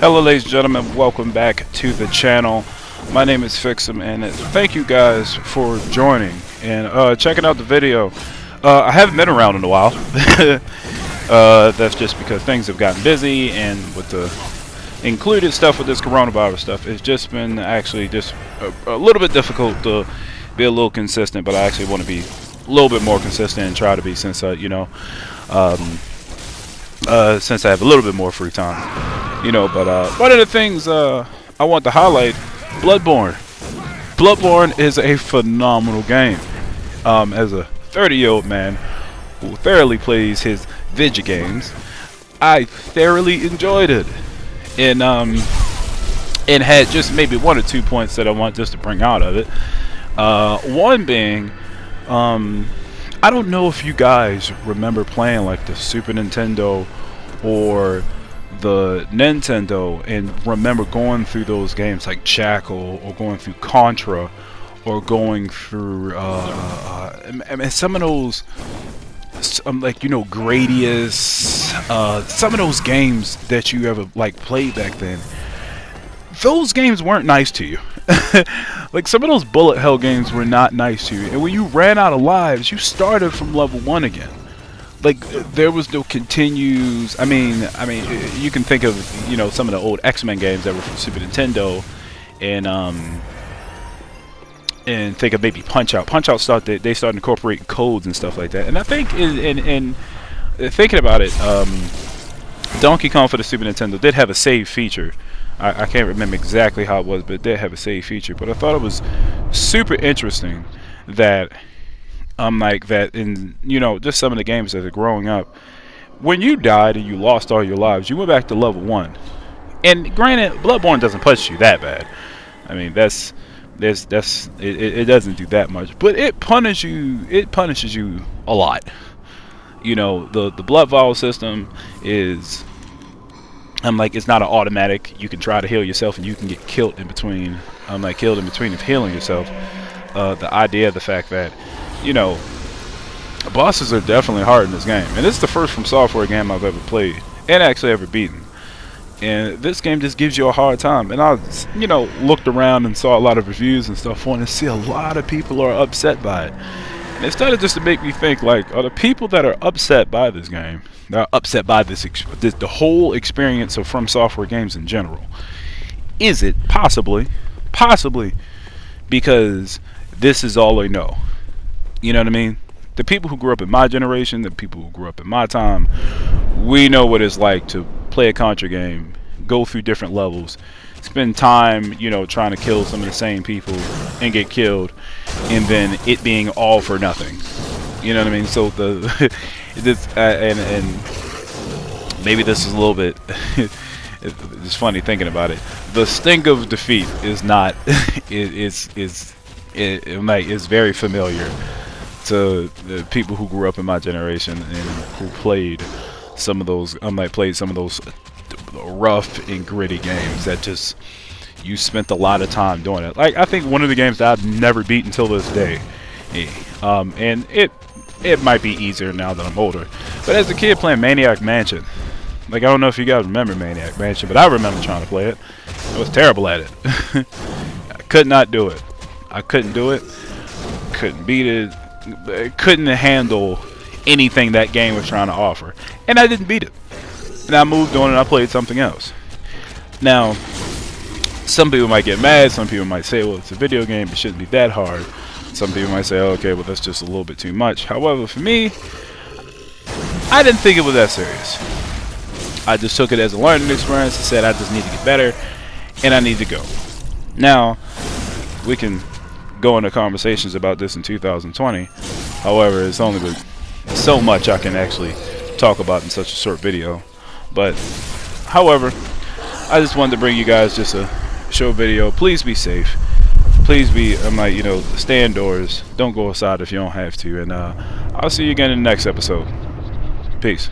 Hello ladies and gentlemen, welcome back to the channel. My name is Phixem and thank you guys for joining and checking out the video. I haven't been around in a while. That's just because things have gotten busy, and with the included stuff with this coronavirus stuff, it's just been actually just a little bit difficult to be a little consistent, but I actually want to be a little bit more consistent and try to be, since since I have a little bit more free time. But one of the things I want to highlight, Bloodborne. Bloodborne is a phenomenal game. As a 30-year-old man who thoroughly plays his video games, I thoroughly enjoyed it, and had just maybe one or two points that I want just to bring out of it. One being, I don't know if you guys remember playing like the Super Nintendo or the Nintendo and remember going through those games like Jackal, or going through Contra, or going through some of those Gradius, some of those games that you ever played back then. Those games weren't nice to you. Like, some of those bullet hell games were not nice to you, and when you ran out of lives, you started from level 1 again. Like, there was no continues. I mean, you can think of some of the old X-Men games that were from Super Nintendo, and think of maybe Punch-Out. Punch-Out started incorporating codes and stuff like that. And I think in thinking about it, Donkey Kong for the Super Nintendo did have a save feature. I can't remember exactly how it was, but it did have a save feature. But I thought it was super interesting that in just some of the games that are growing up, when you died and you lost all your lives, you went back to level 1. And granted, Bloodborne doesn't punish you that bad. I mean, it doesn't do that much, but it punishes you a lot. The blood vial system is it's not an automatic. You can try to heal yourself and you can get killed in between. Killed in between of healing yourself. The idea of the fact that bosses are definitely hard in this game, and this is the first From Software game I've ever played and actually ever beaten. And this game just gives you a hard time. And I looked around and saw a lot of reviews and stuff on, and see a lot of people are upset by it. And it started just to make me think, like, are the people that are upset by this game, that are upset by the whole experience of From Software games in general, is it possibly because this is all they know? You know what I mean? The people who grew up in my generation, the people who grew up in my time, we know what it's like to play a Contra game, go through different levels, spend time, trying to kill some of the same people and get killed, and then it being all for nothing. You know what I mean? So and maybe this is a little bit it's funny thinking about it. The sting of defeat is not is very familiar to the people who grew up in my generation and who played some of those rough and gritty games that just you spent a lot of time doing it. Like, I think one of the games that I've never beat until this day, and it might be easier now that I'm older, but as a kid playing Maniac Mansion, I don't know if you guys remember Maniac Mansion, but I remember trying to play it. I was terrible at it. I could not do it. I couldn't do it. Couldn't beat it. Couldn't handle anything that game was trying to offer, and I didn't beat it. And I moved on and I played something else. Now, some people might get mad. Some people might say, well, it's a video game, it shouldn't be that hard. Some people might say, oh, okay, well, that's just a little bit too much. However, for me, I didn't think it was that serious. I just took it as a learning experience and said I just need to get better and I need to go. Now, we can go into conversations about this in 2020. However, it's only been so much I can actually talk about in such a short video. But however, I just wanted to bring you guys just a short video. Please be safe. Please be stay indoors. Don't go outside if you don't have to. And I'll see you again in the next episode. Peace.